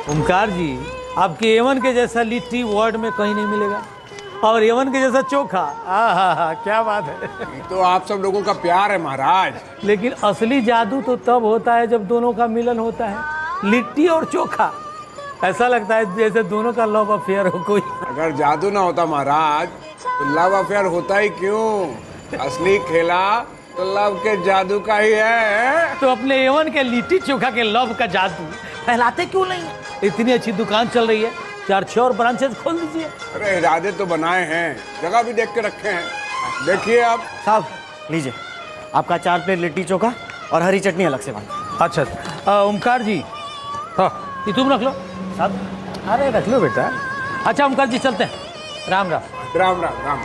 ओमकार जी, आपके एवन के जैसा लिट्टी वर्ल्ड में कहीं नहीं मिलेगा, और एवन के जैसा चोखा, हा क्या बात है। तो आप सब लोगों का प्यार है महाराज। लेकिन असली जादू तो तब होता है जब दोनों का मिलन होता है, लिट्टी और चोखा। ऐसा लगता है जैसे दोनों का लव अफेयर हो कोई। अगर जादू ना होता महाराज तो लव अफेयर होता ही क्यों? असली खेला तो लव के जादू का ही है। तो अपने एवन के लिट्टी चोखा के लव का जादू फैलाते क्यों नहीं? इतनी अच्छी दुकान चल रही है, 4-6 और ब्रांचेस खोल दीजिए। अरे इरादे तो बनाए हैं, जगह भी देख के रखे हैं। देखिए आप साहब, लीजिए आपका 4 प्लेट लिट्टी चोखा और हरी चटनी अलग से बांध। अच्छा ओमकार जी, हाँ ये तुम रख लो साहब। अरे रख लो बेटा। अच्छा ओमकार जी चलते हैं, राम राम। राम राम राम।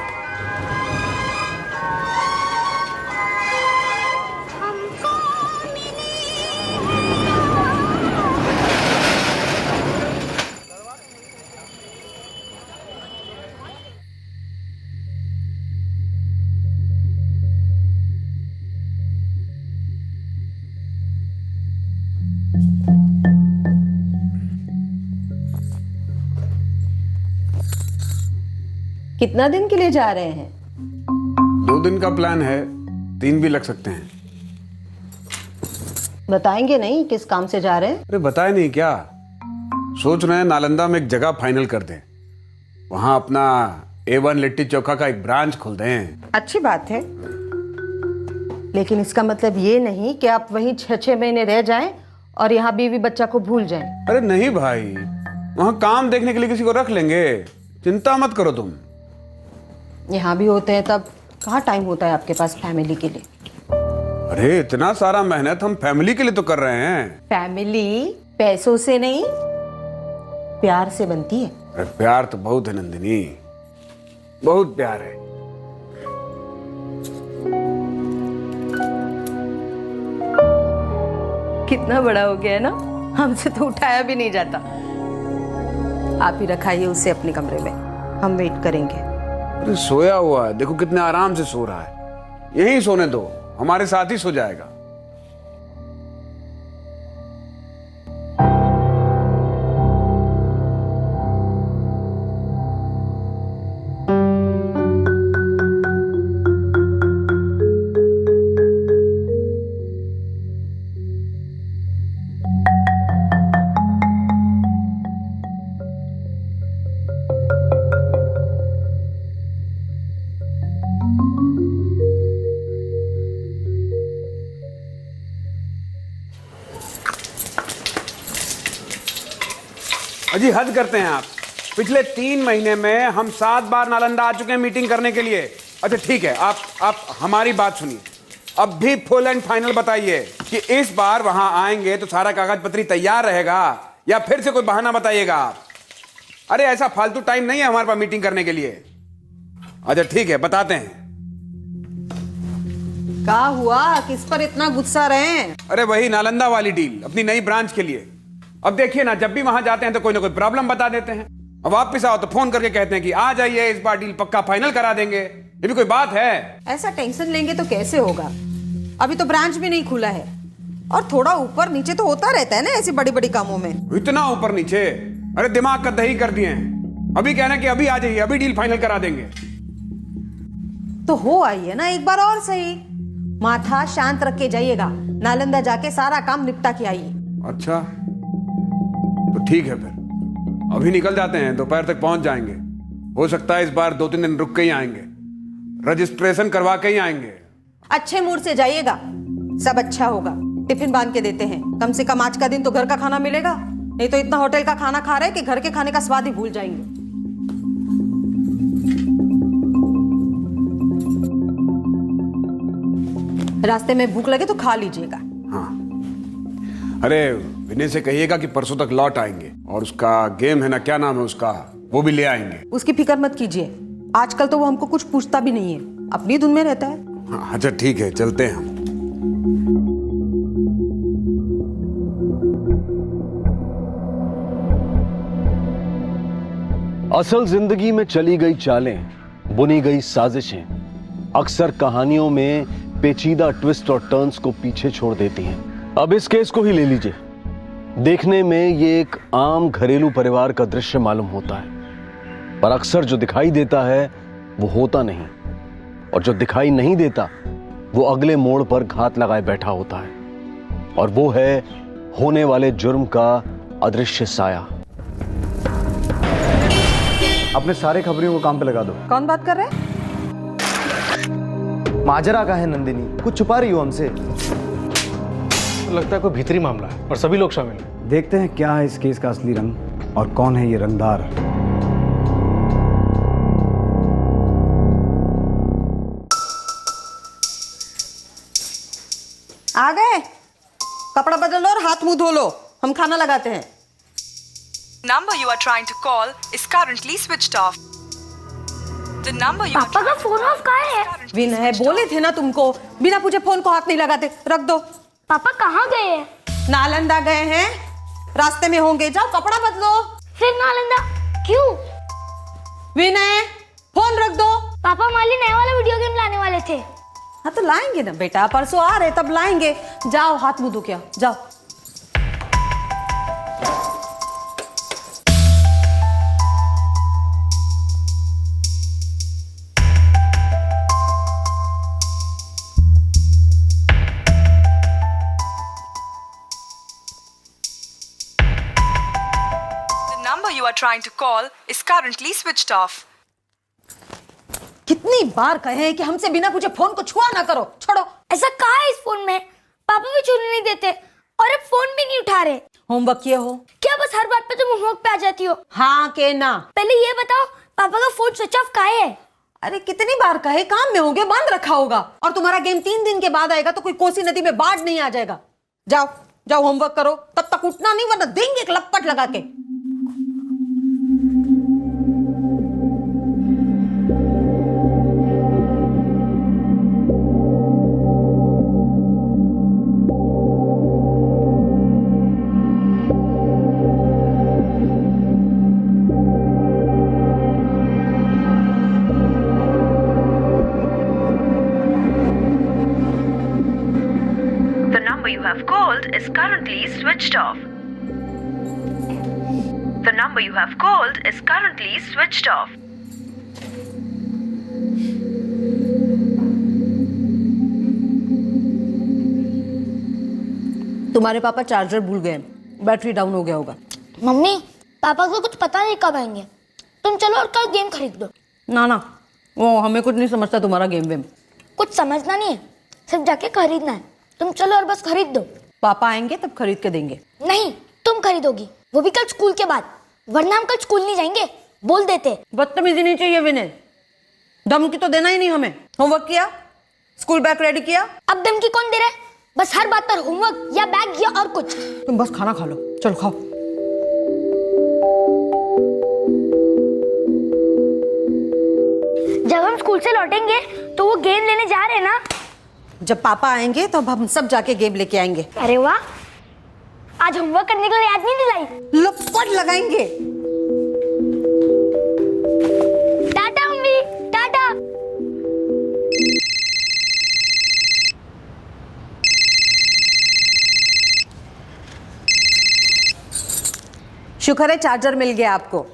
कितना दिन के लिए जा रहे हैं? 2 दिन का प्लान है, 3 भी लग सकते हैं। बताएंगे नहीं किस काम से जा रहे हैं? अरे बताए नहीं क्या? सोच रहे हैं नालंदा में एक जगह फाइनल कर दें, वहां अपना A1 लिट्टी चोखा का एक ब्रांच खोल दें। अच्छी बात है, लेकिन इसका मतलब ये नहीं कि आप वहीं 6-6 महीने रह जाएं और यहाँ बीवी बच्चा को भूल जाएं। अरे नहीं भाई, वहां काम देखने के लिए किसी को रख लेंगे, चिंता मत करो तुम। यहाँ भी होते हैं तब कहाँ टाइम होता है आपके पास फैमिली के लिए? अरे इतना सारा मेहनत हम फैमिली के लिए तो कर रहे हैं। फैमिली पैसों से नहीं, प्यार से बनती है। अरे प्यार तो बहुत है नंदिनी, बहुत प्यार है। कितना बड़ा हो गया है ना, हमसे तो उठाया भी नहीं जाता। आप ही रखाइए उसे अपने कमरे में, हम वेट करेंगे। अरे सोया हुआ है, देखो कितने आराम से सो रहा है। यहीं सोने दो, हमारे साथ ही सो जाएगा। अजी हद करते हैं आप। पिछले 3 महीने में हम 7 बार नालंदा आ चुके हैं मीटिंग करने के लिए। अच्छा ठीक है, आप हमारी बात सुनिए। अब भी फुल एंड फाइनल बताइए कि इस बार वहां आएंगे तो सारा कागज पत्री तैयार रहेगा या फिर से कोई बहाना बताइएगा आप। अरे ऐसा फालतू टाइम नहीं है हमारे पास मीटिंग करने के लिए। अच्छा ठीक है, बताते हैं। क्या हुआ, किस पर इतना गुस्सा रहे हैं? अरे वही नालंदा वाली डील, अपनी नई ब्रांच के लिए। अब देखिए ना, जब भी वहां जाते हैं तो कोई ना कोई प्रॉब्लम बता देते हैं। अब वापस आओ तो फोन करके कहते हैं कि आ जाइए, इस बार डील पक्का फाइनल करा देंगे। ये भी कोई बात है? ऐसा टेंशन लेंगे तो कैसे होगा? अभी तो ब्रांच भी नहीं खुला है, और थोड़ा ऊपर नीचे तो होता रहता है ना ऐसी बड़ी बड़ी कामों में। इतना ऊपर नीचे? अरे दिमाग का दही कर दिए हैं। अभी कहना कि अभी आ जाइए, अभी डील फाइनल करा देंगे। तो हो आइए ना एक बार और सही, माथा शांत रख के जाइएगा। नालंदा जाके सारा काम निपटा के आइए। अच्छा तो ठीक है, फिर अभी निकल जाते हैं, दोपहर तक पहुंच जाएंगे। हो सकता है इस बार 2-3 दिन रुक के ही आएंगे, रजिस्ट्रेशन करवा के ही आएंगे। अच्छे मूड से जाइएगा, सब अच्छा होगा। टिफिन बांध के देते हैं, कम से कम आज का दिन तो घर का खाना मिलेगा। नहीं तो इतना होटल का खाना खा रहे हैं कि घर के खाने का स्वाद ही भूल जाएंगे। रास्ते में भूख लगे तो खा लीजिएगा। हाँ, अरे विनय से कहिएगा कि परसों तक लौट आएंगे, और उसका गेम है ना, क्या नाम है उसका, वो भी ले आएंगे। उसकी फिक्र मत कीजिए, आजकल तो वो हमको कुछ पूछता भी नहीं है, अपनी धुन में रहता है। हाँ, अच्छा ठीक है, चलते हैं हम। असल जिंदगी में चली गई चालें, बुनी गई साजिशें अक्सर कहानियों में पेचीदा ट्विस्ट और टर्न्स को पीछे छोड़ देती हैं। अब इस केस को ही ले लीजिए। देखने में ये एक आम घरेलू परिवार का दृश्य मालूम होता है, पर अक्सर जो दिखाई देता है वो होता नहीं, और जो दिखाई नहीं देता वो अगले मोड़ पर घात लगाए बैठा होता है, और वो है होने वाले जुर्म का अदृश्य साया। अपने सारे खबरियों को काम पे लगा दो। कौन बात कर रहे हैं? माजरा का है नंदिनी, कुछ छुपा रही हो हमसे। लगता है कोई भीतरी मामला है और सभी लोग शामिल हैं। देखते हैं क्या है इस केस का असली रंग और कौन है ये रंगदार। आ गए? कपड़ा बदल लो और हाथ मुंह धो लो, हम खाना लगाते हैं। Number you are trying to call is currently switched off. The number you पापा का फोन ऑफ कहाँ है? विनय, बोले थे ना तुमको, बिना पूछे फोन को हाथ नहीं लगाते, रख दो। पापा कहाँ गए हैं? नालंदा गए हैं, रास्ते में होंगे, जाओ कपड़ा बदलो। फिर नालंदा क्यों? विनय, फोन रख दो। पापा माली नया वाला वीडियो गेम लाने वाले थे। हाँ तो लाएंगे ना बेटा, परसों आ रहे तब लाएंगे। जाओ हाथ मुंह धो के आओ, जाओ। The number you are trying to call is currently switched off. कितनी बार कहे कि हमसे बिना पूछे फोन को छुआ ना करो, छोड़ो। ऐसा कहाँ है इस फोन में? पापा भी छूने नहीं देते और अब फोन भी नहीं उठा रहे। होमवर्क किए हो? क्या बस हर बात पे तुम होमवर्क पे आ जाती हो? हाँ के ना? पहले ये बताओ पापा का फोन स्विच ऑफ कहाँ है? अरे कितनी बार कहे, काम में होंगे, बंद रखा होगा। और तुम्हारा गेम 3 दिन के बाद आएगा तो कोई कोसी नदी में बाढ़ नहीं आ जाएगा। जाओ जाओ होमवर्क करो, तब तक उठना नहीं वरना देंगे एक लपट लगा के। The number you have called is currently switched off. The number you have called is currently switched off. तुम्हारे पापा चार्जर भूल गए, बैटरी डाउन हो गया होगा। मम्मी पापा को कुछ पता नहीं कब आएंगे, तुम चलो और कल गेम खरीद दो। ना ना, वो हमें कुछ नहीं समझता तुम्हारा गेम वेम। कुछ समझना नहीं है, सिर्फ जाके खरीदना है। तुम चलो और बस खरीद दो। पापा आएंगे तब खरीद के देंगे। नहीं, तुम खरीदोगी, वो भी कल स्कूल के बाद, वरना हम कल स्कूल नहीं जाएंगे, बोल देते। बदतमीजी नहीं चाहिए विनय, धमकी तो देना ही नहीं हमें। होमवर्क किया, स्कूल बैग रेडी किया? अब धमकी कौन दे रहा है? बस हर बात पर होमवर्क या बैग या और कुछ। तुम बस खाना खा लो, चलो खाओ। जब हम स्कूल से लौटेंगे तो वो गेम लेने जा रहे हैं ना? जब पापा आएंगे तो हम सब जाके गेम लेके आएंगे। अरे वाह, आज होमवर्क करने के लिए याद नहीं दिलाई। लपट लगाएंगे। टाटा मम्मी, टाटा। शुक्र है चार्जर मिल गया आपको।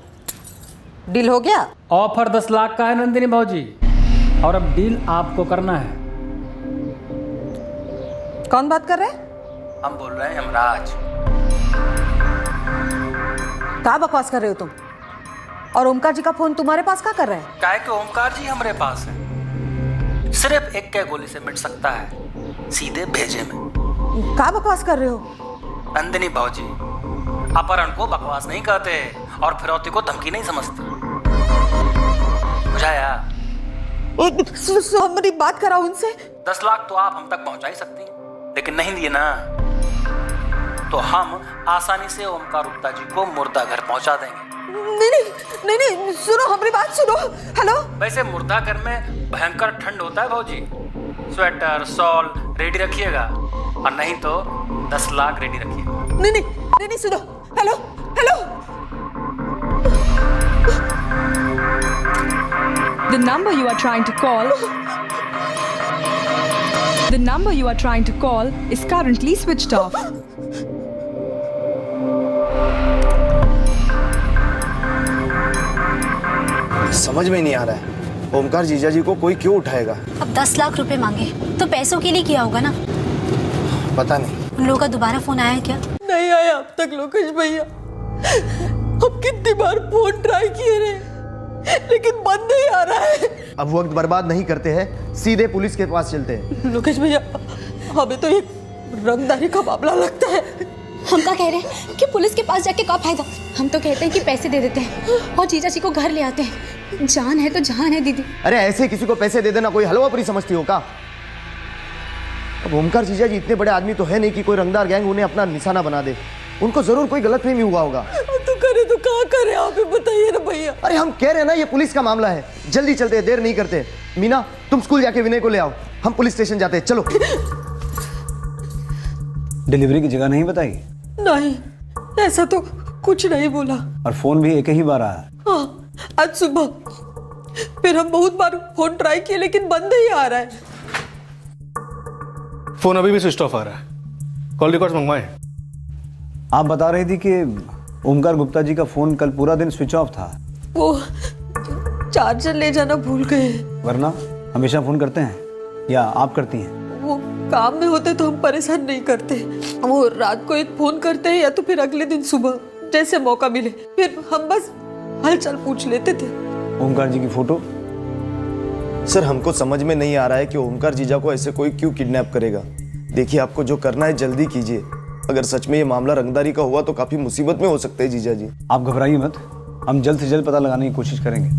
डील हो गया? ऑफर 10 लाख का है नंदिनी भाजी, और अब डील आपको करना है। कौन बात कर रहे हैं? हम बोल रहे हैं यमराज। क्या बकवास कर रहे हो तुम? और ओमकार जी का फोन तुम्हारे पास क्या कर रहा है? काहे कि ओमकार जी हमारे पास है, सिर्फ एक के गोली से मिट सकता है, सीधे भेजे में। क्या बकवास कर रहे हो? नंदिनी भाजी, अपहरण को बकवास नहीं कहते और फिरौती को धमकी नहीं समझते, बुझाया? हमारी बात कराओ उनसे। 10 लाख तो आप हम तक पहुंचा ही सकती हैं, लेकिन नहीं दिए ना तो हम आसानी से ओमकार गुप्ता जी को मुर्दा घर पहुंचा देंगे। नहीं, सुनो हमारी बात सुनो। हेलो। वैसे मुर्दा घर में भयंकर ठंड होता है भाजी, स्वेटर शॉल रेडी रखिएगा, और नहीं तो 10 लाख रेडी रखिएगा। नहीं, सुनो। Hello. The number you are trying to call. The number you are trying to call is currently switched off. समझ में नहीं आ रहा है, ओमकार जीजा जी को कोई क्यों उठाएगा? अब 10 लाख रुपए मांगे तो पैसों के लिए किया होगा ना। पता नहीं। उन लोगों का दोबारा फोन आया क्या? नहीं आया अब तक लोकेश भैया। अब कितनी बार फोन ट्राई किए रहे लेकिन बंद नहीं आ रहा है। अब वक्त बर्बाद नहीं करते हैं, सीधे पुलिस के पास चलते हैं। लोकेश भैया हमें तो ये रंगदारी का मामला लगता है। हम क्या कह रहे हैं कि पुलिस के पास जाके क्या फायदा? हम तो कहते हैं कि पैसे दे देते हैं और जीजा जी को घर ले आते हैं। जान है तो जान है दीदी। अरे ऐसे किसी को पैसे दे देना कोई हलवा पूरी समझती हो क्या? अब ओमकार जीजा जी इतने बड़े आदमी तो है नहीं कि कोई रंगदार गैंग उन्हें अपना निशाना बना दे। उनको जरूर कोई गलतफहमी हुआ होगा। तो करे तो क्या करे, आप ही बताइए ना भैया। अरे हम कह रहे हैं ना ये पुलिस का मामला है, जल्दी चलते हैं, देर नहीं करते। मीना तुम स्कूल जाके विनय को ले आओ, हम पुलिस स्टेशन जाते हैं। चलो। डिलीवरी की जगह नहीं बताई? नहीं, ऐसा तो कुछ नहीं बोला। और फोन भी एक ही बार आया? हाँ, आज सुबह। फिर हम बहुत बार फोन ट्राई किए लेकिन बंद ही आ रहा है। फोन अभी भी स्विच ऑफ आ रहा है। कॉल रिकॉर्ड्स मंगवाए? आप बता रही थी कि ओमकार गुप्ता जी का फोन कल पूरा दिन स्विच ऑफ था। वो चार्जर ले जाना भूल गए। वरना हमेशा फोन करते हैं या आप करती हैं? वो काम में होते तो हम परेशान नहीं करते। वो रात को एक फोन करते हैं या तो फिर अगले दिन सुबह जैसे मौका मिले, फिर हम बस हालचाल पूछ लेते थे। ओमकार जी की फोटो? सर हमको समझ में नहीं आ रहा है कि ओमकार जीजा को ऐसे कोई क्यों किडनैप करेगा। देखिए आपको जो करना है जल्दी कीजिए। अगर सच में ये मामला रंगदारी का हुआ तो काफी मुसीबत में हो सकते हैं जीजा जी। आप घबराइए मत, हम जल्द से जल्द पता लगाने की कोशिश करेंगे।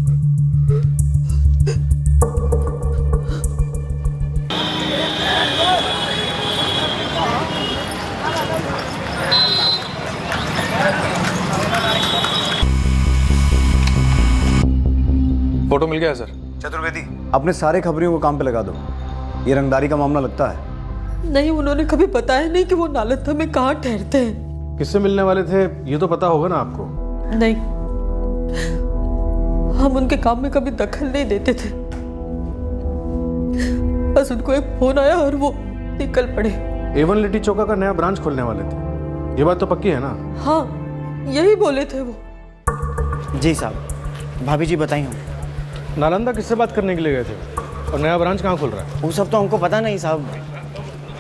फोटो मिल गया सर। चतुर्वेदी अपने सारे खबरियों को काम पे लगा दो, ये रंगदारी का मामला लगता है। नहीं, उन्होंने कभी बताया नहीं कि वो नालंदा में कहाँ ठहरते हैं। किससे मिलने वाले थे ये तो पता होगा ना आपको? नहीं, हम उनके काम में कभी दखल नहीं देते थे। बस उनको एक फोन आया और वो निकल पड़े। A1 लिट्टी चोखा का नया ब्रांच खोलने वाले थे, ये बात तो पक्की है ना? हाँ, यही बोले थे वो। जी साहब, भाभी जी बताइए। हम नालंदा किससे बात करने के लिए गए थे और नया ब्रांच कहाँ खुल रहा है? वो सब तो हमको पता नहीं साहब।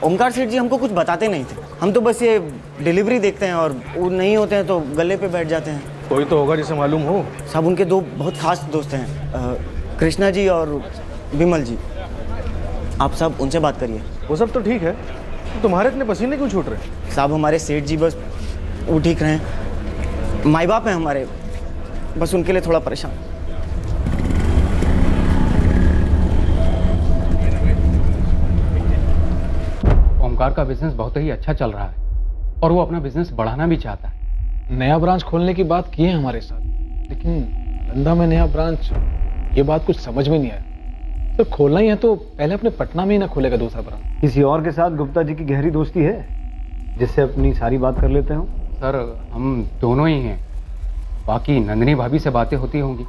ओमकार सेठ जी हमको कुछ बताते नहीं थे। हम तो बस ये डिलीवरी देखते हैं और वो नहीं होते हैं तो गले पे बैठ जाते हैं। कोई तो होगा जिसे मालूम हो। साहब उनके दो बहुत खास दोस्त हैं, कृष्णा जी और विमल जी। आप सब उनसे बात करिए। वो सब तो ठीक है, तुम्हारे इतने पसीने क्यों छूट रहे? साहब हमारे सेठ जी बस वो ठीक रहे, माई बाप हैं हमारे, बस उनके लिए थोड़ा परेशान। ओमकार का बिजनेस बहुत ही अच्छा चल रहा है और वो अपना बिजनेस बढ़ाना भी चाहता है। नया ब्रांच खोलने की बात की है हमारे साथ, लेकिन नालंदा में नया ब्रांच, ये बात कुछ समझ में नहीं आया। तो खोलना ही है तो पहले अपने पटना में ही ना खोलेगा दूसरा ब्रांच? किसी और के साथ गुप्ता जी की गहरी दोस्ती है जिससे अपनी सारी बात कर लेते हो? सर हम दोनों ही हैं, बाकी नंदिनी भाभी से बातें होती होंगी।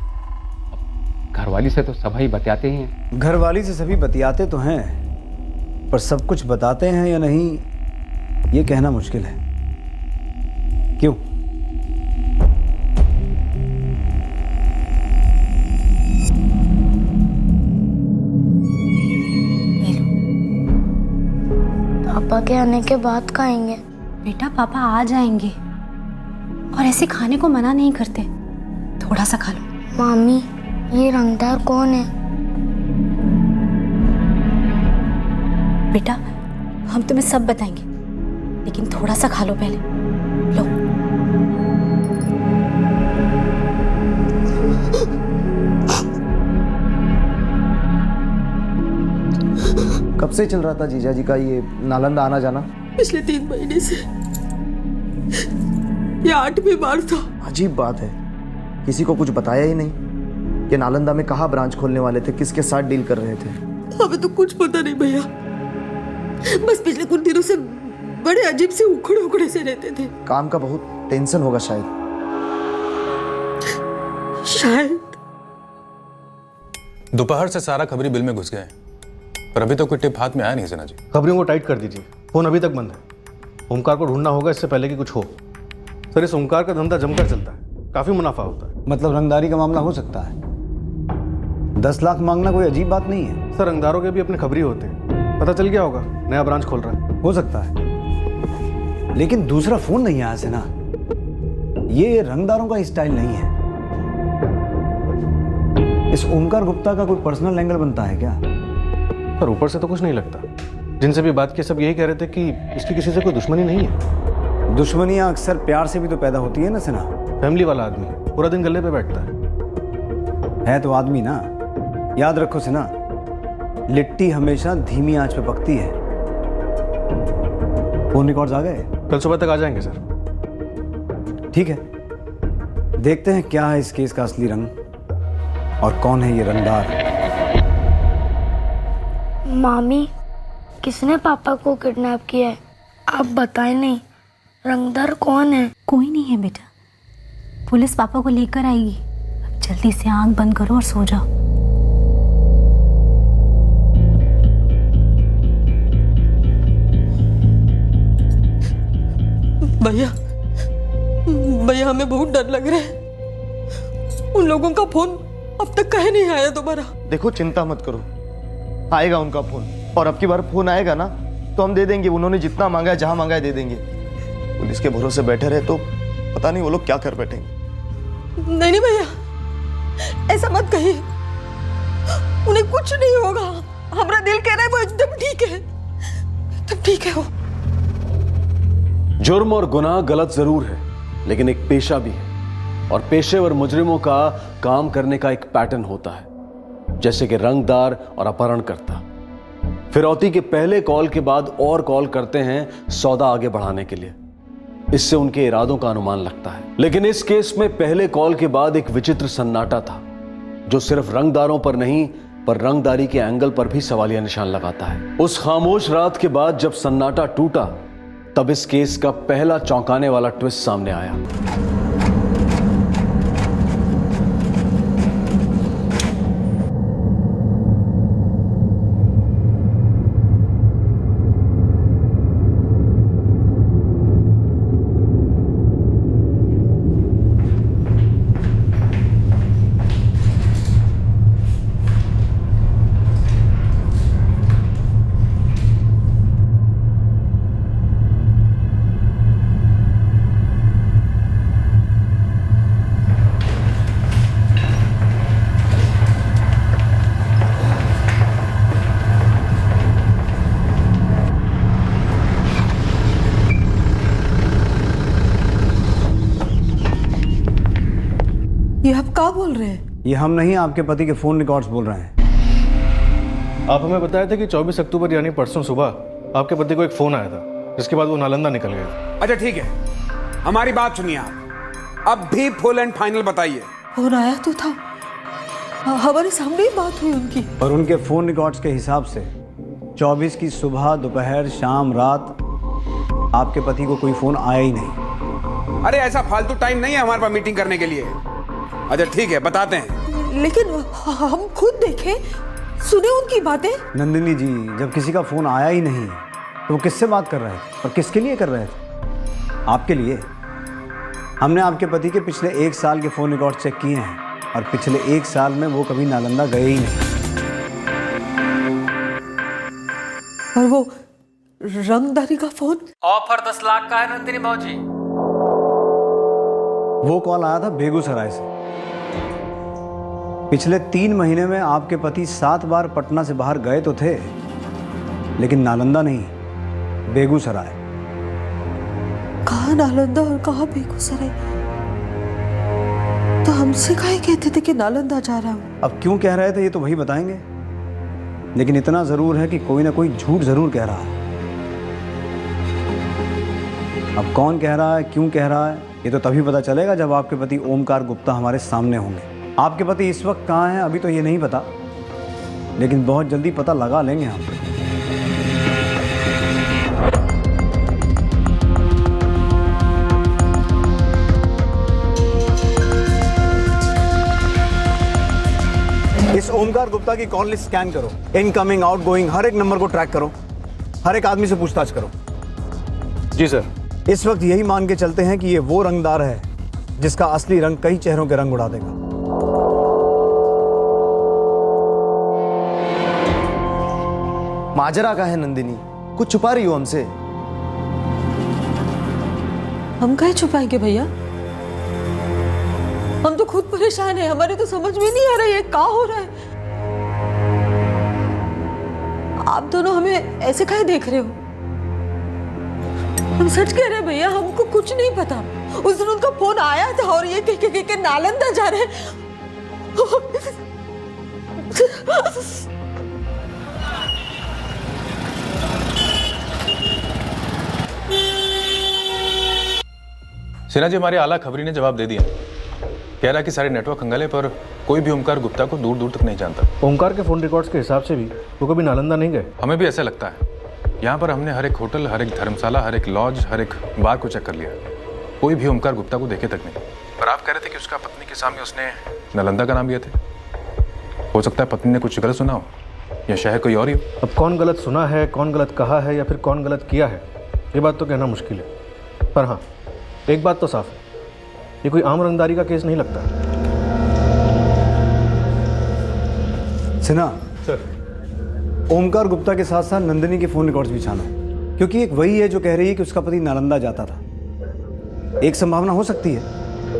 घरवाली से तो सभी बतियाते ही हैं। घरवाली से सभी बतियाते तो हैं, पर सब कुछ बताते हैं या नहीं ये कहना मुश्किल है। क्यों? पापा के आने के बाद खाएंगे। बेटा पापा आ जाएंगे और ऐसे खाने को मना नहीं करते, थोड़ा सा खा लो। मामी ये रंगदार कौन है? बेटा हम तुम्हें सब बताएंगे, लेकिन थोड़ा सा खा लो पहले। लो। कब से चल रहा था जीजा जी का ये नालंदा आना जाना? पिछले 3 महीने से। ये 8वीं बार था। अजीब बात है, किसी को कुछ बताया ही नहीं कि नालंदा में कहाँ ब्रांच खोलने वाले थे, किसके साथ डील कर रहे थे। हमें तो कुछ पता नहीं भैया, बस पिछले कुछ दिनों से बड़े अजीब से उखड़े उखड़े से रहते थे। काम का बहुत टेंशन होगा शायद। दोपहर से सारा खबरी बिल में घुस गए, पर अभी तो कोई टिप हाथ में आया नहीं सेना जी। खबरियों को टाइट कर दीजिए, फोन अभी तक बंद है। ओमकार को ढूंढना होगा इससे पहले कि कुछ हो। सर इस ओमकार का धंधा जमकर चलता है, काफी मुनाफा होता है। मतलब रंगदारी का मामला हो सकता है? 10 लाख मांगना कोई अजीब बात नहीं है। सर रंगदारों के भी अपने खबरी होते हैं, पता चल गया होगा नया ब्रांच खोल रहा है। हो सकता है, लेकिन दूसरा फोन नहीं आया से ना। ये रंगदारों का स्टाइल नहीं है। इस ओमकार गुप्ता का कोई पर्सनल एंगल बनता है क्या? पर ऊपर से तो कुछ नहीं लगता। जिनसे भी बात की सब यही कह रहे थे कि इसकी किसी से कोई दुश्मनी नहीं है। दुश्मनियां अक्सर प्यार से भी तो पैदा होती है ना सिन्हा। फैमिली वाला आदमी पूरा दिन गले पे बैठता है तो आदमी ना। याद रखो सिन्हा, लिट्टी हमेशा धीमी आंच पे पकती है। फोन रिकॉर्ड्स आ गए? कल सुबह तक आ जाएंगे सर। ठीक है, देखते हैं क्या है इस केस का असली रंग और कौन है ये रंगदार। मामी, किसने पापा को किडनैप किया है? आप बताएं नहीं। रंगदार कौन है? कोई नहीं है बेटा, पुलिस पापा को लेकर आएगी। अब जल्दी से आंख बंद करो और सो जाओ। भैया, भैया हमें बहुत डर लग रहा है। उन लोगों का फोन अब तक कहीं नहीं आया दोबारा। देखो चिंता मत करो, आएगा उनका फोन, और अब की बार फोन आएगा ना तो हम दे देंगे। उन्होंने जितना मांगा है, जहां मांगा है दे देंगे। पुलिस के भरोसे बैठे रहे तो पता नहीं वो लोग क्या कर बैठेंगे। नहीं नहीं भैया, ऐसा मत कहिए। उन्हें कुछ नहीं होगा। हमारा दिल कह रहा है वो एकदम ठीक है, एकदम ठीक है वो। जुर्म और गुनाह गलत जरूर है, लेकिन एक पेशा भी है, और पेशेवर मुजरिमों का काम करने का एक पैटर्न होता है। जैसे कि रंगदार और अपहरणकर्ता फिरौती के पहले कॉल के बाद और कॉल करते हैं सौदा आगे बढ़ाने के लिए। इससे उनके इरादों का अनुमान लगता है। लेकिन इस केस में पहले कॉल के बाद एक विचित्र सन्नाटा था, जो सिर्फ रंगदारों पर नहीं पर रंगदारी के एंगल पर भी सवालिया निशान लगाता है। उस खामोश रात के बाद जब सन्नाटा टूटा, तब इस केस का पहला चौंकाने वाला ट्विस्ट सामने आया। ये आप क्या बोल रहे हैं? ये हम नहीं, आपके पति के फोन रिकॉर्ड्स बोल रहे हैं। आप हमें बताए थे कि 24 अक्टूबर यानी परसों सुबह आपके पति को एक फोन आया था, जिसके बाद वो नालंदा निकल गए। अच्छा ठीक है, हमारी बात सुनिए आप। अब भी फुल एंड फाइनल बताइए। फोन आया तो था, हमारे सामने ही बात हुई उनकी। और उनके फोन रिकॉर्ड्स के हिसाब से 24 की सुबह, दोपहर, शाम, रात आपके पति को कोई फोन आया ही नहीं। अरे ऐसा फालतू टाइम नहीं है हमारे पास मीटिंग करने के लिए। अच्छा ठीक है, बताते हैं। लेकिन हम खुद देखे, सुने उनकी बातें। नंदिनी जी, जब किसी का फोन आया ही नहीं तो वो किससे बात कर रहे थे और किसके लिए कर रहे थे? आपके लिए। हमने आपके पति के पिछले 1 साल के फोन रिकॉर्ड चेक किए हैं, और पिछले 1 साल में वो कभी नालंदा गए ही नहीं। और वो रंगदारी का फोन? ऑफर 10 लाख का है नंदिनी भाजी। वो कॉल आया था बेगूसराय से। पिछले 3 महीने में आपके पति 7 बार पटना से बाहर गए तो थे, लेकिन नालंदा नहीं, बेगूसराय। कहाँ नालंदा और कहाँ बेगूसराय? तो हमसे काहे कहते थे कि नालंदा जा रहा हूँ? अब क्यों कह रहे थे ये तो वही बताएंगे, लेकिन इतना जरूर है कि कोई ना कोई झूठ जरूर कह रहा है। अब कौन कह रहा है, क्यों कह रहा है, ये तो तभी पता चलेगा जब आपके पति ओमकार गुप्ता हमारे सामने होंगे। आपके पति इस वक्त कहाँ हैं अभी तो ये नहीं पता, लेकिन बहुत जल्दी पता लगा लेंगे हम। इस ओमकार गुप्ता की कॉल लिस्ट स्कैन करो, इनकमिंग, आउटगोइंग, हर एक नंबर को ट्रैक करो, हर एक आदमी से पूछताछ करो। जी सर। इस वक्त यही मान के चलते हैं कि ये वो रंगदार है जिसका असली रंग कई चेहरों के रंग उड़ा देगा। माजरा का है नंदिनी? कुछ छुपा रही हो हमसे? हम कहीं छुपाएंगे भैया? हम तो खुद परेशान हैं, हमारे तो समझ में नहीं आ रहा है क्या हो रहा है। आप दोनों हमें ऐसे काहे देख रहे हो? हम सच कह रहे हैं भैया, हमको कुछ नहीं पता। उस दिन उनका फोन आया था और ये के नालंदा जा रहे हैं। सिन्हा जी, हमारे आला खबरी ने जवाब दे दिया। कह रहा कि सारे नेटवर्क खंगाले पर कोई भी ओमकार गुप्ता को दूर दूर तक नहीं जानता। ओमकार के फोन रिकॉर्ड्स के हिसाब से भी वो कभी नालंदा नहीं गए। हमें भी ऐसा लगता है। यहाँ पर हमने हर एक होटल, हर एक धर्मशाला, हर एक लॉज, हर एक बार को चेक कर लिया, कोई भी ओमकार गुप्ता को देखे तक नहीं। पर आप कह रहे थे कि उसका पत्नी के सामने उसने नालंदा का नाम लिया थे। हो सकता है पत्नी ने कुछ गलत सुना हो या शहर कोई और ही हो। अब कौन गलत सुना है, कौन गलत कहा है या फिर कौन गलत किया है, ये बात तो कहना मुश्किल है। पर हाँ, एक बात तो साफ है, ये कोई आम रंगदारी का केस नहीं लगता। सिन्हा सर, ओमकार गुप्ता के साथ साथ नंदिनी के फोन रिकॉर्ड्स भी छानो, क्योंकि एक वही है जो कह रही है कि उसका पति नालंदा जाता था। एक संभावना हो सकती है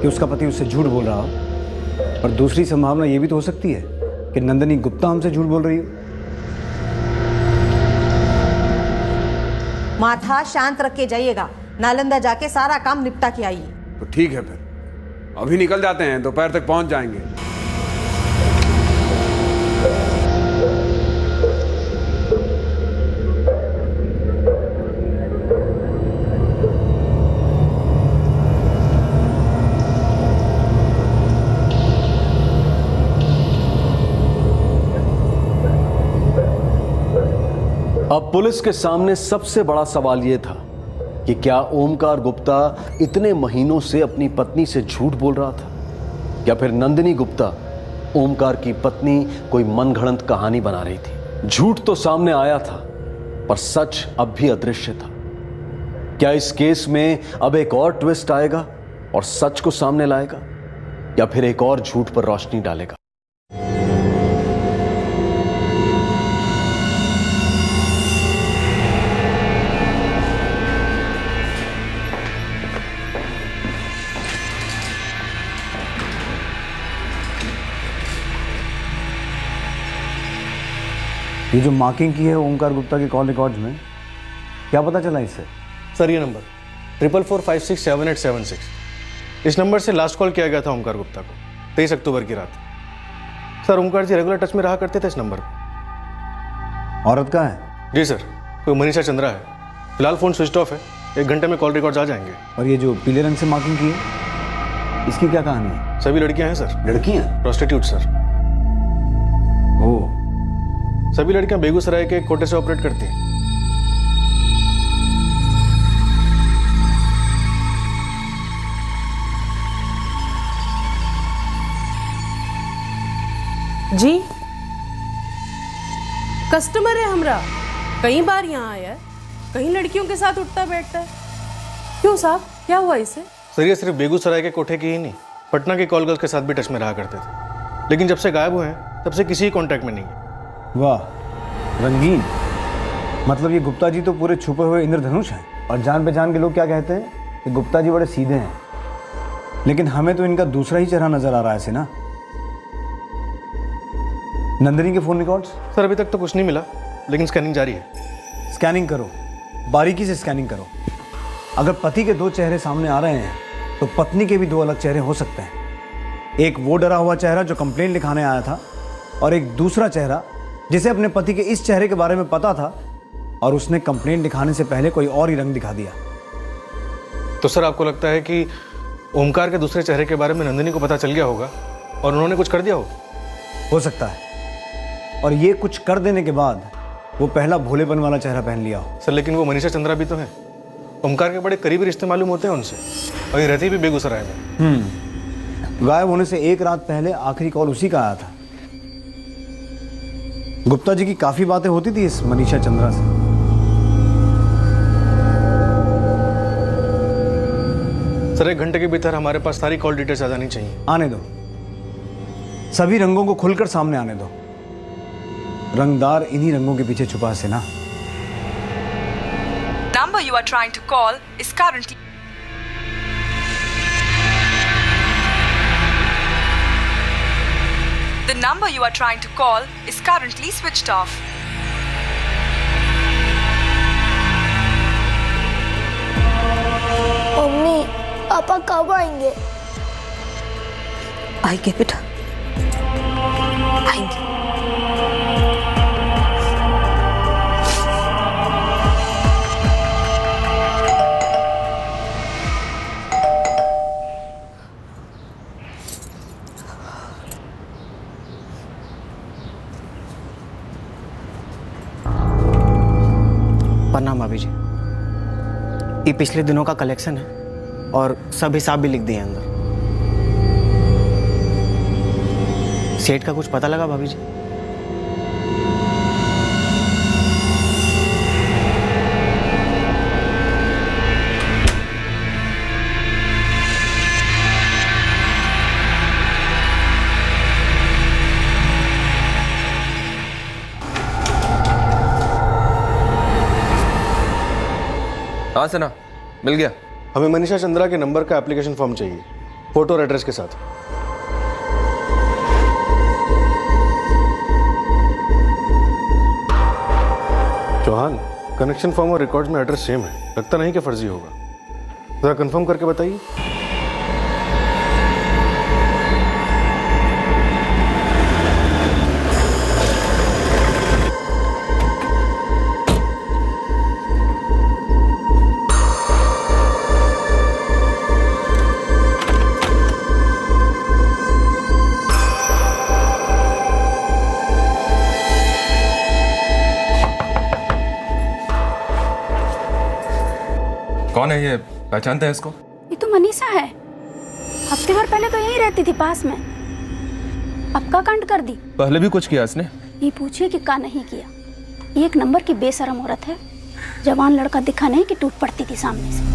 कि उसका पति उससे झूठ बोल रहा हो, और दूसरी संभावना यह भी तो हो सकती है कि नंदिनी गुप्ता हमसे झूठ बोल रही हो। माथा शांत रख के जाइएगा, नालंदा जाके सारा काम निपटा के आइए। तो ठीक है, फिर अभी निकल जाते हैं, दोपहर तक पहुंच जाएंगे। अब पुलिस के सामने सबसे बड़ा सवाल यह था कि क्या ओमकार गुप्ता इतने महीनों से अपनी पत्नी से झूठ बोल रहा था, या फिर नंदिनी गुप्ता ओमकार की पत्नी कोई मनगढ़ंत कहानी बना रही थी। झूठ तो सामने आया था, पर सच अब भी अदृश्य था। क्या इस केस में अब एक और ट्विस्ट आएगा और सच को सामने लाएगा, या फिर एक और झूठ पर रोशनी डालेगा? ये जो मार्किंग की है ओमकार गुप्ता के कॉल रिकॉर्ड्स में, क्या पता चला इससे? सर, ये नंबर 4445678776, इस नंबर से लास्ट कॉल किया गया था ओमकार गुप्ता को 23 अक्टूबर की रात। सर, ओमकार जी रेगुलर टच में रहा करते थे इस नंबर पर। औरत का है? जी सर, कोई मनीषा चंद्रा है। फिलहाल फ़ोन स्विच ऑफ है, 1 घंटे में कॉल रिकॉर्ड्स आ जाएंगे। और ये जो पीले रंग से मार्किंग की है, इसकी क्या कहानी है? सभी लड़कियां हैं सर। लड़कियां? Prostitute sir. ओह, सभी लड़कियां बेगूसराय के कोटे से ऑपरेट करती हैं। जी, कस्टमर है हमरा, कई बार यहाँ आया है, कई लड़कियों के साथ उठता बैठता है। क्यों साहब, क्या हुआ इसे? सर, ये सिर्फ बेगूसराय के कोठे की ही नहीं, पटना के कॉल गर्ल्स के साथ भी टच में रहा करते थे, लेकिन जब से गायब हुए हैं तब से किसी ही कॉन्टैक्ट में नहीं है। वाह, रंगीन। मतलब ये गुप्ता जी तो पूरे छुपे हुए इंद्रधनुष हैं, और जान पहचान के लोग क्या कहते हैं कि गुप्ता जी बड़े सीधे हैं, लेकिन हमें तो इनका दूसरा ही चेहरा नजर आ रहा है। ना नंदिनी के फोन रिकॉर्ड्स? सर, अभी तक तो कुछ नहीं मिला, लेकिन स्कैनिंग जारी है। स्कैनिंग करो, बारीकी से स्कैनिंग करो। अगर पति के 2 चेहरे सामने आ रहे हैं तो पत्नी के भी 2 अलग चेहरे हो सकते हैं। एक वो डरा हुआ चेहरा जो कंप्लेंट लिखाने आया था, और एक दूसरा चेहरा जिसे अपने पति के इस चेहरे के बारे में पता था और उसने कंप्लेंट लिखाने से पहले कोई और ही रंग दिखा दिया। तो सर, आपको लगता है कि ओमकार के दूसरे चेहरे के बारे में नंदिनी को पता चल गया होगा और उन्होंने कुछ कर दिया हो सकता है, और ये कुछ कर देने के बाद वो पहला भोलेपन वाला चेहरा पहन लिया हो। सर, लेकिन वो मनीषा चंद्रा भी तो है, ओमकार के बड़े करीबी रिश्ते मालूम होते हैं उनसे, और ये रहती भी बेगूसराय में। गायब होने से 1 रात पहले आखिरी कॉल उसी का आया था। गुप्ता जी की काफी बातें होती थी इस मनीषा चंद्रा से। सर, 1 घंटे के भीतर हमारे पास सारी कॉल डिटेल्स आ जानी चाहिए। आने दो, सभी रंगों को खुलकर सामने आने दो। रंगदार इन्हीं रंगों के पीछे छुपा से ना। Number you are trying to call is currently. The number you are trying to call is currently switched off. Mummy papa कब आएंगे? आएंगे बेटा, आएंगे। प्रणाम भाभी जी। ये पिछले दिनों का कलेक्शन है और सब हिसाब भी लिख दिए अंदर। सेठ का कुछ पता लगा भाभी जी? हाँ सना, मिल गया। हमें मनीषा चंद्रा के नंबर का एप्लीकेशन फॉर्म चाहिए, फोटो और एड्रेस के साथ। चौहान, कनेक्शन फॉर्म और रिकॉर्ड्स में एड्रेस सेम है, लगता नहीं कि फर्जी होगा। जरा कंफर्म करके बताइए। कौन है ये, पहचानते हैं इसको? ये तो मनीषा है। हफ्ते भर पहले तो यहीं रहती थी पास में, अब का कांड कर दी। पहले भी कुछ किया इसने? ये पूछिए कि का नहीं किया। एक नंबर की बेशरम औरत है। जवान लड़का दिखा नहीं कि टूट पड़ती थी सामने से।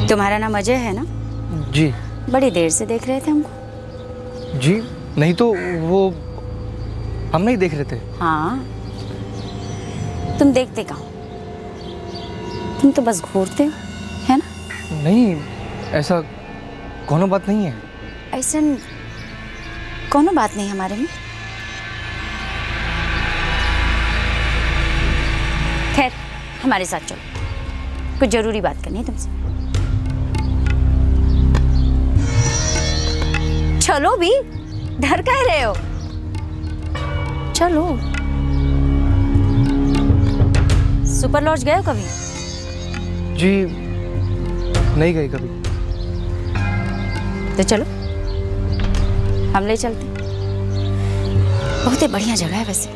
तुम्हारा नाम अजय है ना? जी। बड़ी देर से देख रहे थे हमको। जी नहीं तो वो हम नहीं देख रहे थे। हाँ, तुम देखते कहाँ? तुम तो बस घूरते हो, है ना? नहीं, ऐसा कोनो बात नहीं है। ऐसा कोनो बात नहीं हमारे में। खैर, हमारे साथ चलो, कुछ जरूरी बात करनी है तुमसे। चलो भी, डर कह रहे हो? चलो। सुपर लॉज गए हो कभी? जी नहीं गए कभी। तो चलो, हम ले चलते। बहुत ही बढ़िया जगह है वैसे।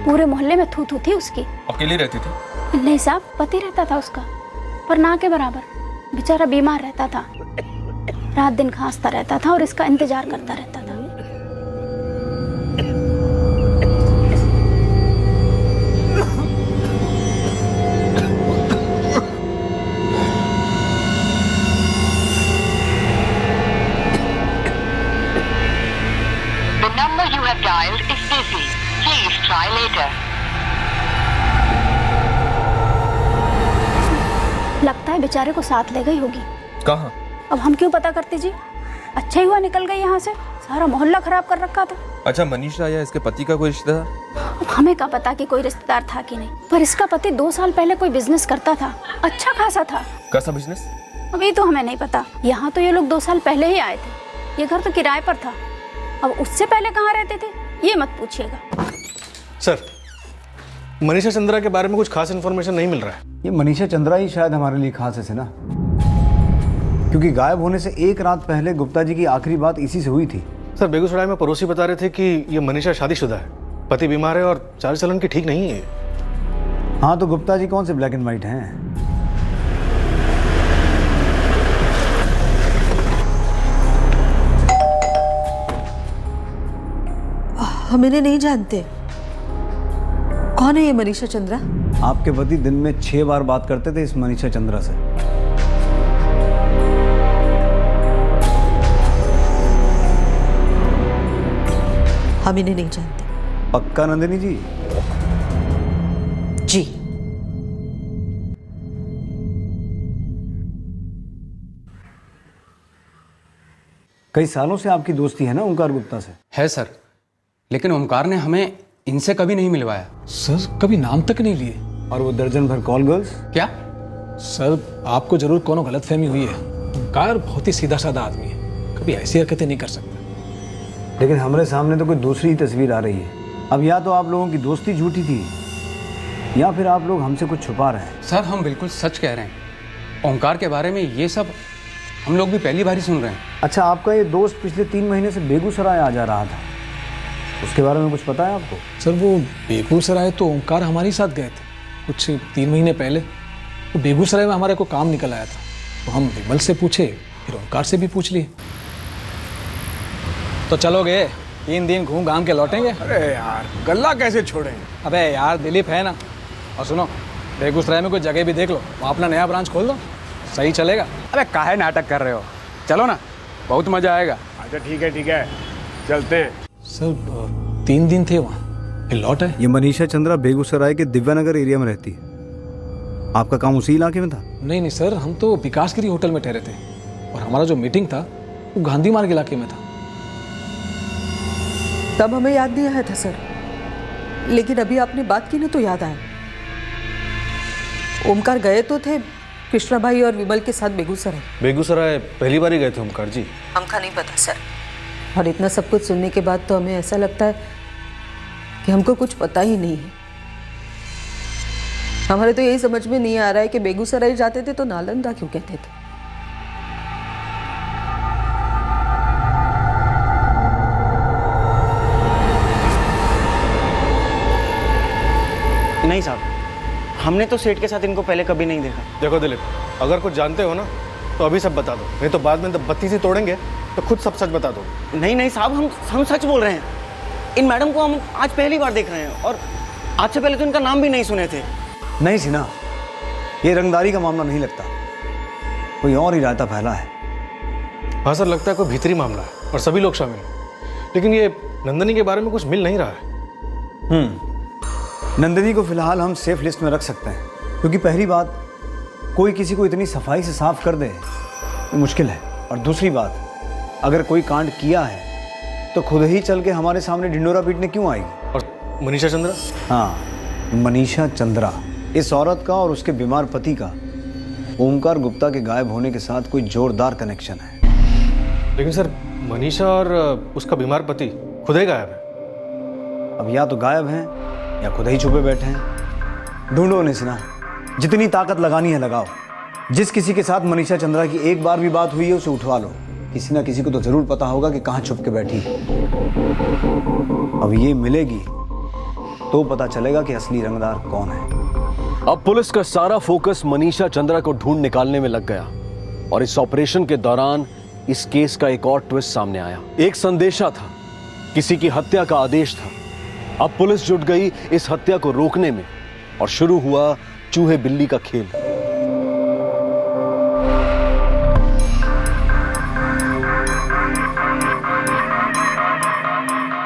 पूरे मोहल्ले में थू थू थी उसकी। अकेली रहती थी? नहीं साहब, पति रहता था उसका, पर ना के बराबर। बेचारा बीमार रहता था, रात दिन खांसता रहता था और इसका इंतजार करता रहता था। The number you have dialed is busy. Please try later. लगता है बेचारे को साथ ले गई होगी। कहाँ? अब हम क्यों पता करते जी? अच्छा ही हुआ निकल गई यहाँ से, सारा मोहल्ला खराब कर रखा था। अच्छा, मनीषा या इसके पति का कोई रिश्ता था? अब हमें क्या पता कि कोई रिश्तेदार था कि नहीं, पर इसका पति 2 साल पहले कोई बिजनेस करता था, अच्छा खासा था। कैसा बिजनेस? अभी तो हमें नहीं पता। यहाँ तो ये लोग 2 साल पहले ही आए थे। ये घर तो किराए पर था। अब उससे पहले कहाँ रहते थे ये मत पूछिएगा। सर, मनीषा चंद्रा के बारे में कुछ खास इन्फॉर्मेशन नहीं मिल रहा है। ये मनीषा चंद्रा ही शायद हमारे लिए खास है ना, क्योंकि गायब होने से एक रात पहले गुप्ता जी की आखिरी बात इसी से हुई थी। सर, बेगूसराय में पड़ोसी बता रहे थे कि ये मनीषा शादीशुदा है, पति बीमार है और चाल चलन की ठीक नहीं है। हाँ, तो गुप्ता जी कौन से ब्लैक एंड व्हाइट हैं? हम इन्हें नहीं जानते। कौन है ये मनीषा चंद्रा? आपके पति दिन में 6 बार बात करते थे इस मनीषा चंद्रा से। हम इन्हें नहीं जानते। पक्का नंदिनी जी? जी। कई सालों से आपकी दोस्ती है ना ओंकार गुप्ता से? है सर, लेकिन ओंकार ने हमें इनसे कभी नहीं मिलवाया। सर कभी नाम तक नहीं लिए। और वो दर्जन भर कॉल गर्ल्स? क्या? सर आपको जरूर कोनो गलतफहमी हुई है। ओंकार बहुत ही सीधा साधा आदमी है, कभी ऐसी हरकतें नहीं कर सकता। लेकिन हमारे सामने तो कोई दूसरी तस्वीर आ रही है। अब या तो आप लोगों की दोस्ती झूठी थी या फिर आप लोग हमसे कुछ छुपा रहे हैं। सर हम बिल्कुल सच कह रहे हैं। ओंकार के बारे में ये सब हम लोग भी पहली बार ही सुन रहे हैं। अच्छा, आपका ये दोस्त पिछले 3 महीने से बेगूसराय आ जा रहा था, उसके बारे में कुछ पता है आपको? सर वो बेगूसराय तो ओंकार हमारे साथ गए थे कुछ 3 महीने पहले। तो बेगूसराय में हमारे को काम निकल आया था, तो हम विमल से पूछे, फिर ओंकार से भी पूछ लिए। तो चलोगे? 3 दिन घूम घाम के लौटेंगे। अरे यार गल्ला कैसे छोड़ेंगे? अबे यार दिलीप है ना। और सुनो, बेगूसराय में कोई जगह भी देख लो, वहाँ अपना नया ब्रांच खोल दो, सही चलेगा। अरे काहे नाटक कर रहे हो, चलो ना, बहुत मजा आएगा। अच्छा ठीक है चलते हैं। सर 3 दिन थे वहाँ, फिर लौट आए। ये मनीषा चंद्रा बेगूसराय के दिव्यानगर एरिया में रहती है। आपका काम उसी इलाके में था? नहीं सर, हम तो विकासगिरी होटल में ठहरे थे और हमारा जो मीटिंग था वो गांधी मार्ग इलाके में था। तब हमें याद नहीं आया था सर, लेकिन अभी आपने बात की ना तो याद आया। ओमकार गए तो थे कृष्णा भाई और विमल के साथ बेगूसराय। बेगूसराय पहली बार ही गए थे ओमकार जी? हमका नहीं पता सर, और इतना सब कुछ सुनने के बाद तो हमें ऐसा लगता है कि हमको कुछ पता ही नहीं है। हमारे तो यही समझ में नहीं आ रहा है कि बेगूसराय जाते थे तो नालंदा क्यों कहते थे। नहीं साहब, हमने तो सेठ के साथ इनको पहले कभी नहीं देखा। देखो दिलीप, अगर कुछ जानते हो ना तो अभी सब बता दो, नहीं तो बाद में जब बत्ती से तोड़ेंगे तो खुद सब सच बता दो। नहीं साहब, हम सच बोल रहे हैं। इन मैडम को हम आज पहली बार देख रहे हैं और आज से पहले तो इनका नाम भी नहीं सुने थे। नहीं सिन्हा, ये रंगदारी का मामला नहीं लगता, कोई और ही रायता फैला है। हाँ सर, लगता है कोई भीतरी मामला है और सभी लोग शामिल हैं, लेकिन ये नंदनी के बारे में कुछ मिल नहीं रहा है। नंदिनी को फिलहाल हम सेफ लिस्ट में रख सकते हैं, क्योंकि पहली बात, कोई किसी को इतनी सफाई से साफ कर दे ये मुश्किल है, और दूसरी बात, अगर कोई कांड किया है तो खुद ही चल के हमारे सामने ढिंडोरा पीटने क्यों आएगी? और मनीषा चंद्रा? हाँ, मनीषा चंद्रा, इस औरत का और उसके बीमार पति का ओंकार गुप्ता के गायब होने के साथ कोई जोरदार कनेक्शन है। लेकिन सर, मनीषा और उसका बीमार पति खुद ही गायब है। अब या तो गायब हैं या खुद ही छुपे बैठे हैं। ढूंढो उन्हें सिन्हा, जितनी ताकत लगानी है लगाओ। जिस किसी के साथ मनीषा चंद्रा की एक बार भी बात हुई है उसे उठवा लो, किसी ना किसी को तो जरूर पता होगा कि कहाँ छुप के बैठी है। अब ये मिलेगी तो पता चलेगा कि असली रंगदार कौन है। अब पुलिस का सारा फोकस मनीषा चंद्रा को ढूंढ निकालने में लग गया, और इस ऑपरेशन के दौरान इस केस का एक और ट्विस्ट सामने आया। एक संदेशा था, किसी की हत्या का आदेश था। अब पुलिस जुट गई इस हत्या को रोकने में, और शुरू हुआ चूहे बिल्ली का खेल।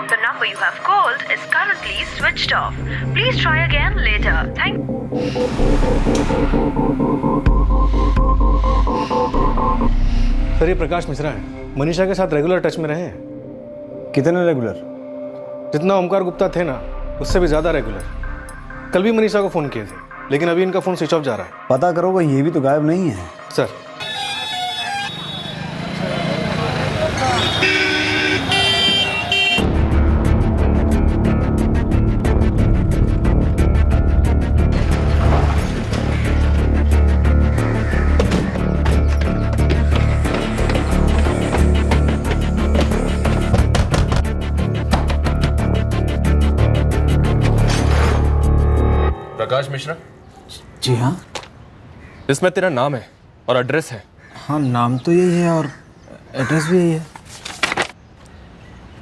The number you have called is currently switched off. Please try again later. Thank sir, ये प्रकाश मिश्रा है, मनीषा के साथ रेगुलर टच में रहे हैं। कितने रेगुलर? जितना ओमकार गुप्ता थे ना, उससे भी ज्यादा रेगुलर। कल भी मनीषा को फोन किए थे, लेकिन अभी इनका फोन स्विच ऑफ जा रहा है। पता करोगे, ये भी तो गायब नहीं है। सर, प्रकाश मिश्रा? जी हाँ। इसमें तेरा नाम है और एड्रेस है। हाँ, नाम तो यही है और एड्रेस भी यही है।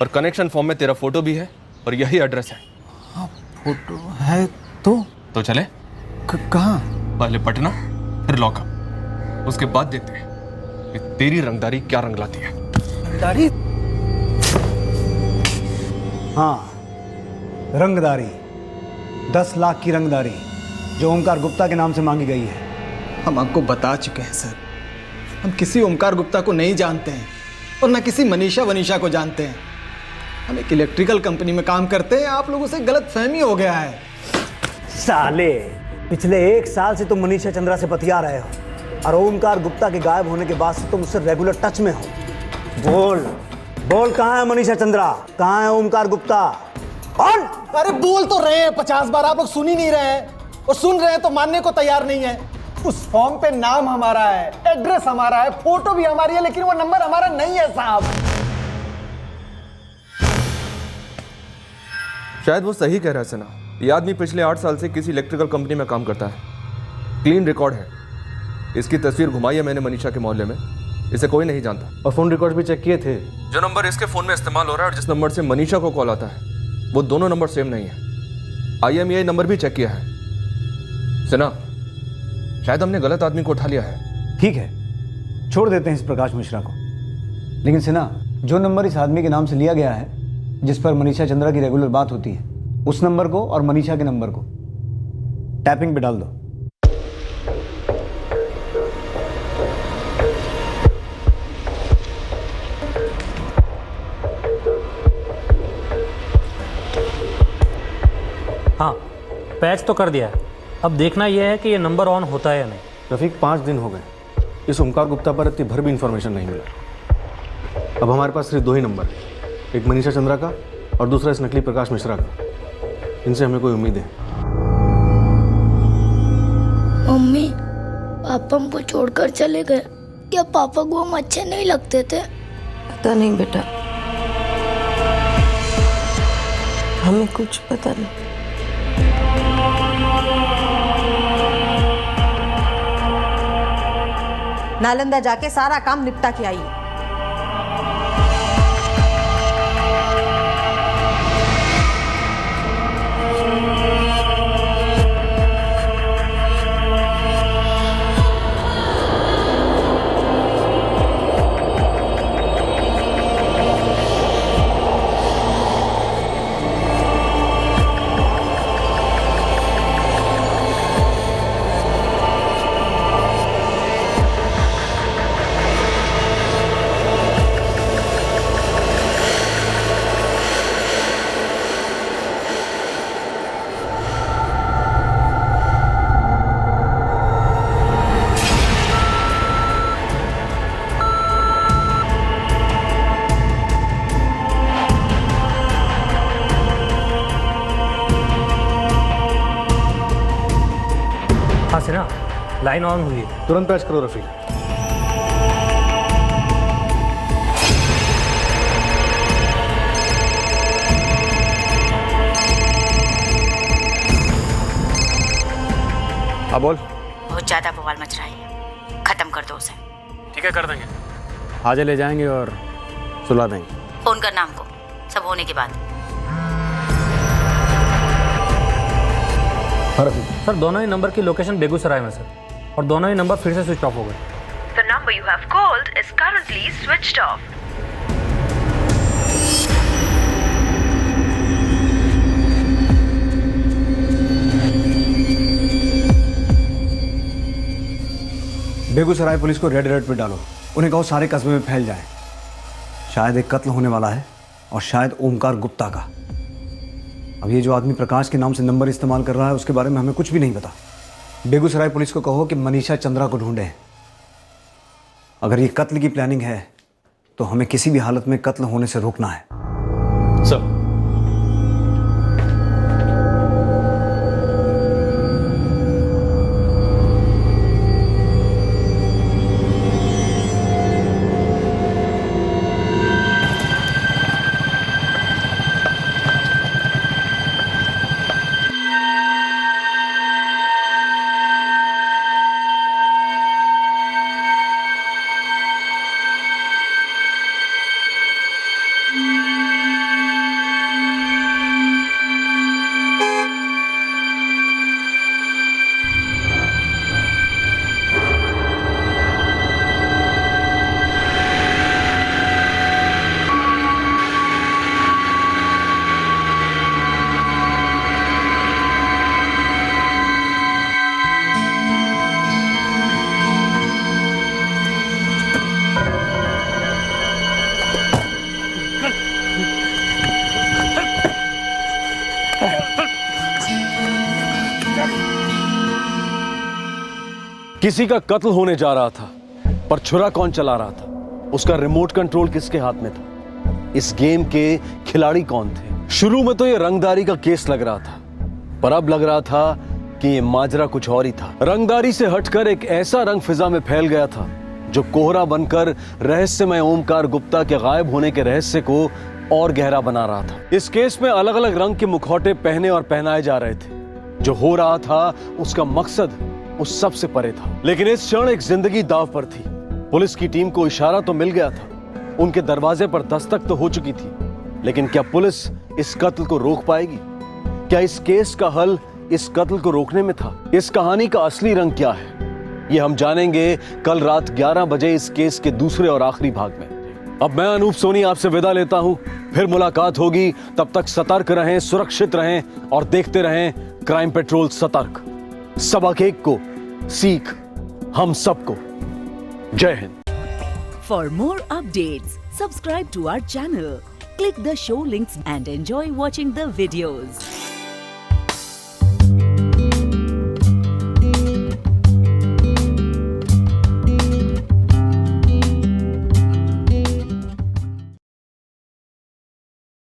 और कनेक्शन फॉर्म में तेरा फोटो भी है और यही एड्रेस है। हाँ फोटो है तो चले? कहाँ? पहले पटना फिर लॉकअप, उसके बाद देखते हैं कि तेरी रंगदारी क्या रंग लाती है। रंगदारी? हाँ, रंगदारी 10 लाख की रंगदारी जो ओमकार गुप्ता के नाम से मांगी गई है। हम आपको बता चुके हैं सर, हम किसी ओमकार गुप्ता को नहीं जानते हैं और ना किसी मनीषा वनीशा को जानते हैं। हम एक इलेक्ट्रिकल कंपनी में काम करते हैं, आप लोगों से गलत फहमी हो गया है। साले, पिछले 1 साल से तुम मनीषा चंद्रा से बतिया रहे हो और ओमकार गुप्ता के गायब होने के बाद से तुम उससे रेगुलर टच में हो। बोल कहाँ है मनीषा चंद्रा, कहाँ है ओमकार गुप्ता? और अरे बोल तो रहे हैं 50 बार, आप लोग सुन ही नहीं रहे हैं, और सुन रहे हैं तो मानने को तैयार नहीं है। उस फॉर्म पे नाम हमारा है, एड्रेस हमारा है, फोटो भी हमारी है, लेकिन वो नंबर हमारा नहीं है साहब। शायद वो सही कह रहा है सना, ये आदमी पिछले 8 साल से किसी इलेक्ट्रिकल कंपनी में काम करता है, क्लीन रिकॉर्ड है। इसकी तस्वीर घुमाई है मैंने मनीषा के मोहल्ले में, इसे कोई नहीं जानता। और फोन रिकॉर्ड भी चेक किए थे। जो नंबर इसके फोन में इस्तेमाल हो रहा है और जिस नंबर से मनीषा को कॉल आता है, वो दोनों नंबर सेम नहीं है। IMEI नंबर भी चेक किया है। सना, शायद हमने गलत आदमी को उठा लिया है। ठीक है, छोड़ देते हैं इस प्रकाश मिश्रा को, लेकिन सिन्हा, जो नंबर इस आदमी के नाम से लिया गया है, जिस पर मनीषा चंद्रा की रेगुलर बात होती है, उस नंबर को और मनीषा के नंबर को टैपिंग पे डाल दो। हाँ, पैच तो कर दिया है, अब देखना यह है कि ये नंबर ऑन होता है या नहीं। रफीक 5 दिन हो गए, इस ओमकार गुप्ता पर इतनी भर भी इंफॉर्मेशन नहीं मिला। अब हमारे पास सिर्फ 2 ही नंबर है, एक मनीषा चंद्रा का और दूसरा इस नकली प्रकाश मिश्रा का। इनसे हमें कोई उम्मीद है। मम्मी, पापा हमको छोड़कर चले गए। क्या पापा को हम अच्छे नहीं लगते थे? पता नहीं बेटा, हमें कुछ पता नहीं। नालंदा जाके सारा काम निपटा के आइए। लाइन ऑन हुई है, तुरंत पैच करो रफीक। हाँ बोल। बहुत ज्यादा बवाल मच रहा है, खत्म कर दो उसे। ठीक है, कर देंगे। आज ले जाएंगे और सुला देंगे। फोन करना हमको, सब होने के बाद। सर, दोनों ही नंबर की लोकेशन बेगूसराय में सर, और दोनों ही नंबर फिर से स्विच ऑफ हो गए। The number you have called is currently switched off. Begusarai police को रेड अलर्ट पे डालो, उन्हें कहो सारे कस्बे में फैल जाए। शायद एक कत्ल होने वाला है, और शायद ओमकार गुप्ता का। अब ये जो आदमी प्रकाश के नाम से नंबर इस्तेमाल कर रहा है, उसके बारे में हमें कुछ भी नहीं पता। बेगूसराय पुलिस को कहो कि मनीषा चंद्रा को ढूंढे। अगर ये कत्ल की प्लानिंग है तो हमें किसी भी हालत में कत्ल होने से रोकना है। सर, किसी का कत्ल होने जा रहा था, पर छुरा कौन चला रहा था, उसका रिमोट कंट्रोल किसके हाथ में था, इस गेम के खिलाड़ी कौन थे। शुरू में तो ये रंगदारी का केस लग रहा था, पर अब लग रहा था कि ये माजरा कुछ और ही था। रंगदारी से हटकर एक ऐसा रंग फिजा में फैल गया था जो कोहरा बनकर रहस्यमय ओमकार गुप्ता के गायब होने के रहस्य को और गहरा बना रहा था। इस केस में अलग अलग रंग के मुखौटे पहने और पहनाए जा रहे थे। जो हो रहा था उसका मकसद उस सब से परे था, लेकिन इस क्षण एक जिंदगी दांव पर थी। पुलिस की टीम को इशारा तो मिल गया था, उनके दरवाजे पर दस्तक तो हो चुकी थी, लेकिन क्या पुलिस इस कत्ल को रोक पाएगी? क्या इस केस का हल इस कत्ल को रोकने में था? इस कहानी का असली रंग क्या है, ये हम जानेंगे कल रात 11 बजे इस केस के दूसरे और आखिरी भाग में। अब मैं अनूप सोनी आपसे विदा लेता हूं, फिर मुलाकात होगी। तब तक सतर्क रहें, सुरक्षित रहें और देखते रहें क्राइम पेट्रोल सतर्क। सबक एक को सीख हम सबको। जय Hind. For more updates subscribe to our channel, click the show links and enjoy watching the videos.